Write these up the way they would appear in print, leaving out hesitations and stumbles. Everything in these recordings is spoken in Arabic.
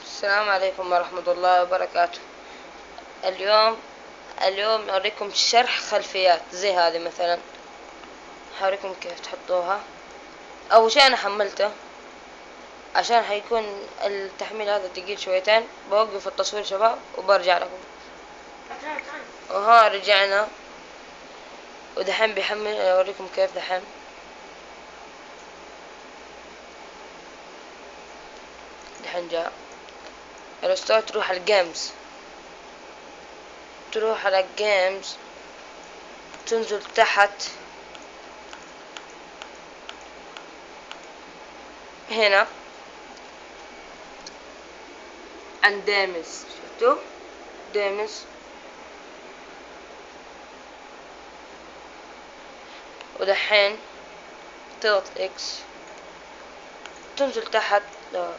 السلام عليكم ورحمة الله وبركاته. اليوم اليوم أوريكم شرح خلفيات زي هذه مثلا. هوريكم كيف تحطوها. أول شيء أنا حملته عشان حيكون التحميل هذا تقيل شويتين. بوقف التصوير شباب وبرجع لكم. وها رجعنا ودحين بيحمل. أوريكم كيف دحين. دحين جاء الستور. تروح على الجيمز، تروح على الجيمز، تنزل تحت هنا عند ديمز. شفتوا ديمز؟ ودحين تضغط اكس، تنزل تحت. لا،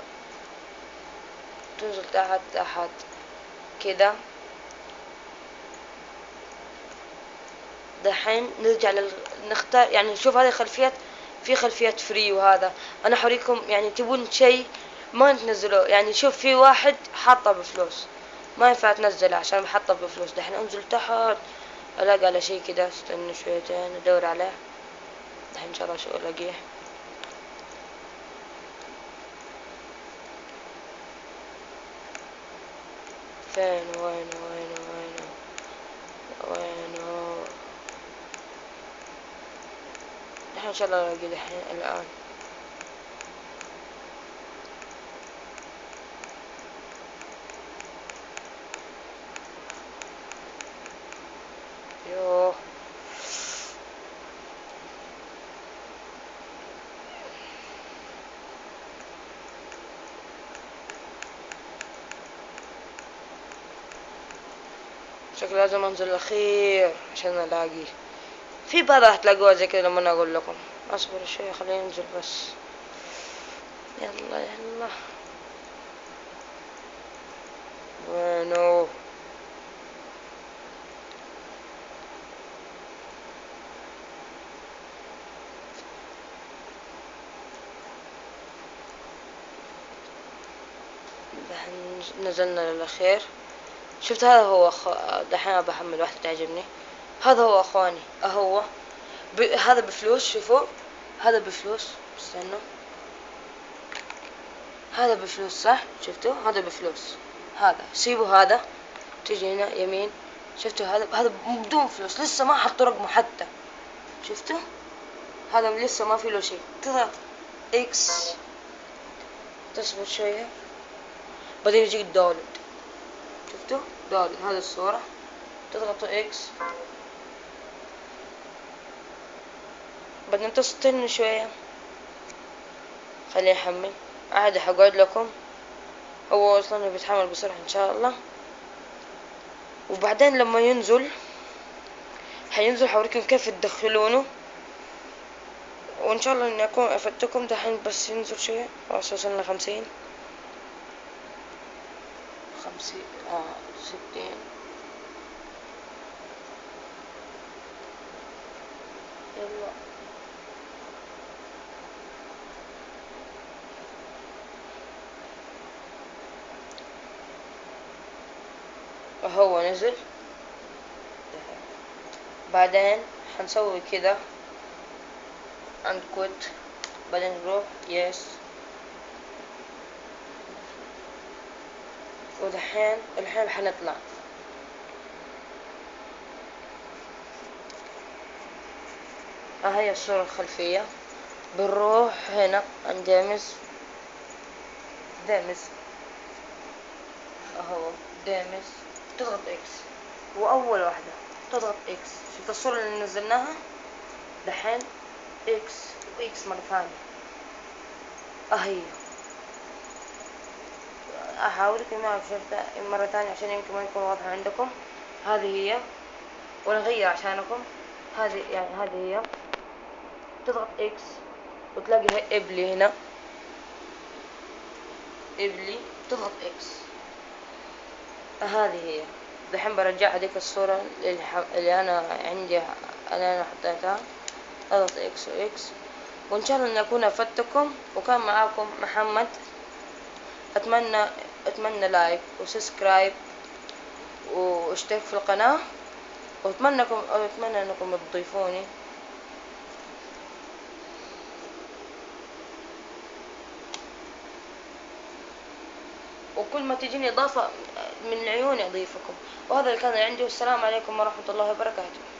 تنزل تحت كده. دحين نرجع نختار. يعني شوف هذه الخلفيات، في خلفيات فري وهذا. انا حوريكم يعني تبون شيء ما تنزلوه. يعني شوف في واحد حاطه بفلوس، ما ينفع تنزله عشان حاطه بفلوس. دحين انزل تحت الاقي على شيء كده. استنى شويتين ادور عليه. دحين ان شاء الله شو الاقيه. فين؟ وينه؟ دحين ان شاء الله الاقيه دحين الان. يوه، شكل لازم انزل الاخير عشان الاقيه. في بعض راح تلاقوها زي كذا لما انا اقول لكم. اصبر شوي خلينا ننزل بس. يلا يلا. وينو؟ دحين نزلنا للاخير. شفت هذا هو دحين بحمل واحدة تعجبني. هذا هو اخواني اهو. هذا بفلوس. شوفوا هذا بفلوس. استنوا، هذا بفلوس صح؟ شفتوا هذا بفلوس. هذا سيبوا هذا. تيجي هنا يمين. شفتوا هذا بدون فلوس. لسه ما حطوا رقمه حتى. شفتوا هذا لسه ما في له شيء. تضغط اكس، تصبر شوية، بعدين يجيك داونلود. شفتوا داونلود هذه الصورة. تضغطوا اكس، بعدين تستنوا شوية خليه يحمل. عادي حقعد لكم. هو اصلا بيتحمل بسرعة ان شاء الله. وبعدين لما ينزل حينزل حوريكم كيف تدخلونه. وان شاء الله اني اكون افدتكم. دحين بس ينزل شوية. خلاص وصلنا 50 60. يلا هو نزل. بعدين حنسوي كده عند كوت. بعدين نروح يس. ودحين الحين حنطلع. هي الصورة الخلفية. بنروح هنا عند ديمز اهو ديمز. تضغط اكس، واول واحدة تضغط اكس. شفت الصورة اللي نزلناها؟ دحين اكس واكس مرة ثانية. اهي احاولك ما شفتها مرة ثانية عشان يمكن ما يكون واضحة عندكم. هذه هي. ونغير عشانكم. هذه يعني هذه هي. تضغط اكس وتلاقي ابلي هنا. ابلي تضغط اكس. هذه هي. دحين برجع هذيك الصورة اللي انا عندي، اللي انا حطيتها. اضغط اكس واكس. وان شاء الله اني اكون افدتكم. وكان معاكم محمد. اتمنى اتمنى لايك وسبسكرايب واشترك في القناة، واتمنى انكم تضيفوني. وكل ما تجيني اضافة من عيوني اضيفكم. وهذا اللي كان عندي، والسلام عليكم ورحمة الله وبركاته.